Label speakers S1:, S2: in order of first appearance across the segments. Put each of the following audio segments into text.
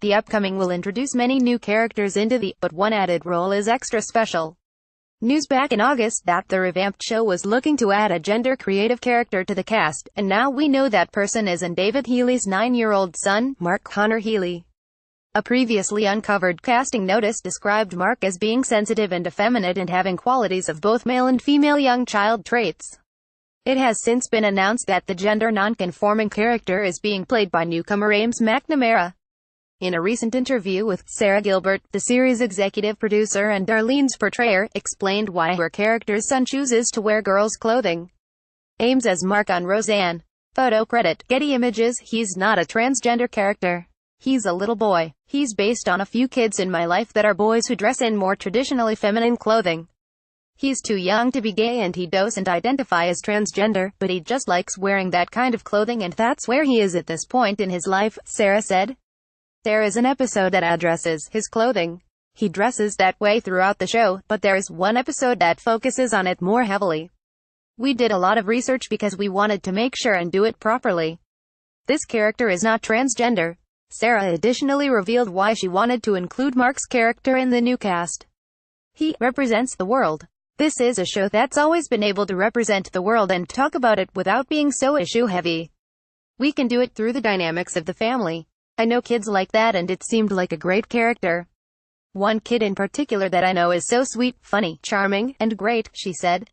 S1: the upcoming will introduce many new characters into the, but one added role is extra special. News back in August that the revamped show was looking to add a gender-creative character to the cast, and now we know that person is in David Healy's 9-year-old son, Mark Connor Healy. A previously uncovered casting notice described Mark as being sensitive and effeminate and having qualities of both male and female young child traits. It has since been announced that the gender non-conforming character is being played by newcomer Ames McNamara. In a recent interview with Sarah Gilbert, the series' executive producer and Darlene's portrayer, explained why her character's son chooses to wear girls' clothing. Ames as Mark on Roseanne. Photo credit, Getty Images. He's not a transgender character. He's a little boy. He's based on a few kids in my life that are boys who dress in more traditionally feminine clothing. He's too young to be gay and he doesn't identify as transgender, but he just likes wearing that kind of clothing and that's where he is at this point in his life, Sarah said. There is an episode that addresses his clothing. He dresses that way throughout the show, but there is one episode that focuses on it more heavily. We did a lot of research because we wanted to make sure and do it properly. This character is not transgender. Sarah additionally revealed why she wanted to include Mark's character in the new cast. He represents the world. This is a show that's always been able to represent the world and talk about it without being so issue-heavy. We can do it through the dynamics of the family. I know kids like that and it seemed like a great character. One kid in particular that I know is so sweet, funny, charming, and great, she said.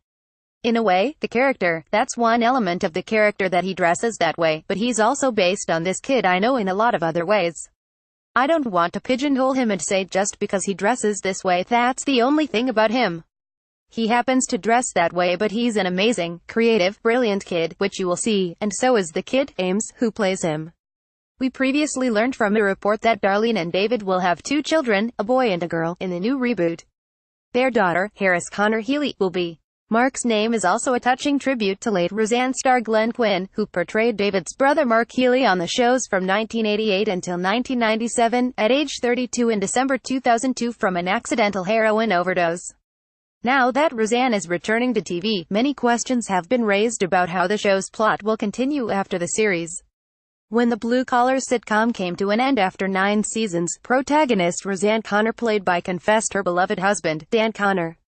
S1: In a way, the character, that's one element of the character that he dresses that way, but he's also based on this kid I know in a lot of other ways. I don't want to pigeonhole him and say just because he dresses this way that's the only thing about him. He happens to dress that way but he's an amazing, creative, brilliant kid, which you will see, and so is the kid, Ames, who plays him. We previously learned from a report that Darlene and David will have 2 children, a boy and a girl, in the new reboot. Their daughter, Harris Connor Healy, will be. Mark's name is also a touching tribute to late Roseanne star Glenn Quinn, who portrayed David's brother Mark Healy on the shows from 1988 until 1997, at age 32 in December 2002 from an accidental heroin overdose. Now that Roseanne is returning to TV, many questions have been raised about how the show's plot will continue after the series. When the blue-collar sitcom came to an end after 9 seasons, protagonist Roseanne Connor played by confessed her beloved husband, Dan Connor.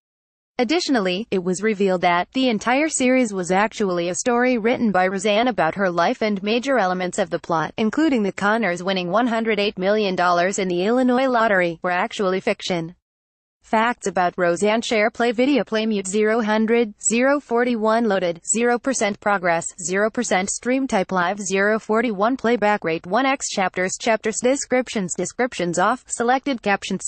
S1: Additionally, it was revealed that the entire series was actually a story written by Roseanne about her life and major elements of the plot, including the Connors winning $108 million in the Illinois lottery, were actually fiction. Facts about Roseanne: share play video play mute 0 41 loaded 0% progress 0% stream type live 41 playback rate 1x chapters descriptions off selected caption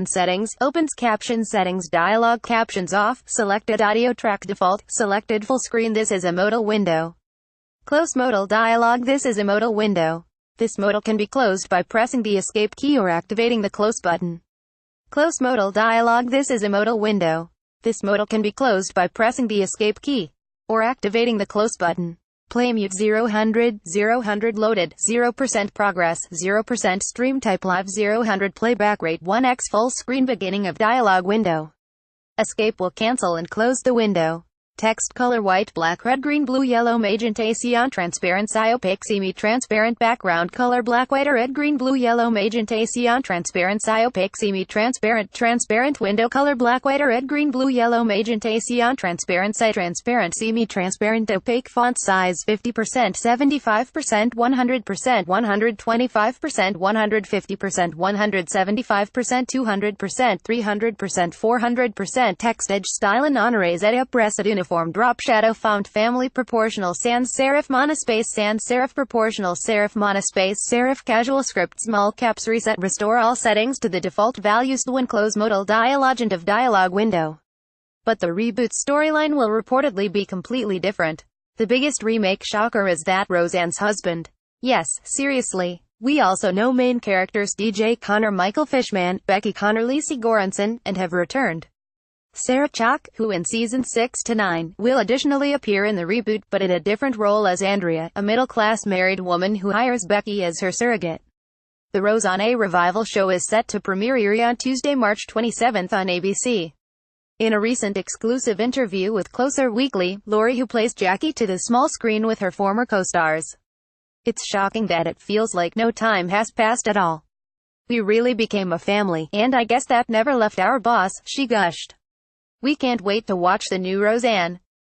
S1: settings opens caption settings dialogue captions off selected audio track default selected full screen. This is a modal window. Close modal dialogue. This is a modal window. This modal can be closed by pressing the escape key or activating the close button. Close modal dialog. This is a modal window. This modal can be closed by pressing the escape key or activating the close button. Play mute 0 loaded 0% progress 0% stream type live 0 playback rate 1x full screen beginning of dialog window. Escape will cancel and close the window. Text color white, black, red, green, blue, yellow, magenta, cyan, transparent, opaque, semi-transparent, background color black, white, red, green, blue, yellow, magenta, cyan, transparent, opaque, semi-transparent, transparent, window color black, white, red, green, blue, yellow, magenta, cyan, transparent, transparent, semi-transparent, opaque, font size 50%, 75%, 100%, 125%, 150%, 175%, 200%, 300%, 400%, text edge style and honorays edit press uniform drop shadow font family proportional sans serif monospace sans serif proportional serif monospace serif casual script small caps reset restore all settings to the default values when close modal dialog end of dialog window. But the reboot storyline will reportedly be completely different. The biggest remake shocker is that Roseanne's husband. Yes, seriously. We also know main characters DJ Connor, Michael Fishman, Becky Connor, Lacey Goranson, and have returned. Sarah Chalke, who in season 6 to 9, will additionally appear in the reboot, but in a different role as Andrea, a middle-class married woman who hires Becky as her surrogate. The Roseanne revival show is set to premiere on Tuesday, March 27 on ABC. In a recent exclusive interview with Closer Weekly, Lori, who plays Jackie, to the small screen with her former co-stars. It's shocking that it feels like no time has passed at all. We really became a family, and I guess that never left our boss," she gushed. "We can't wait to watch the new Roseanne.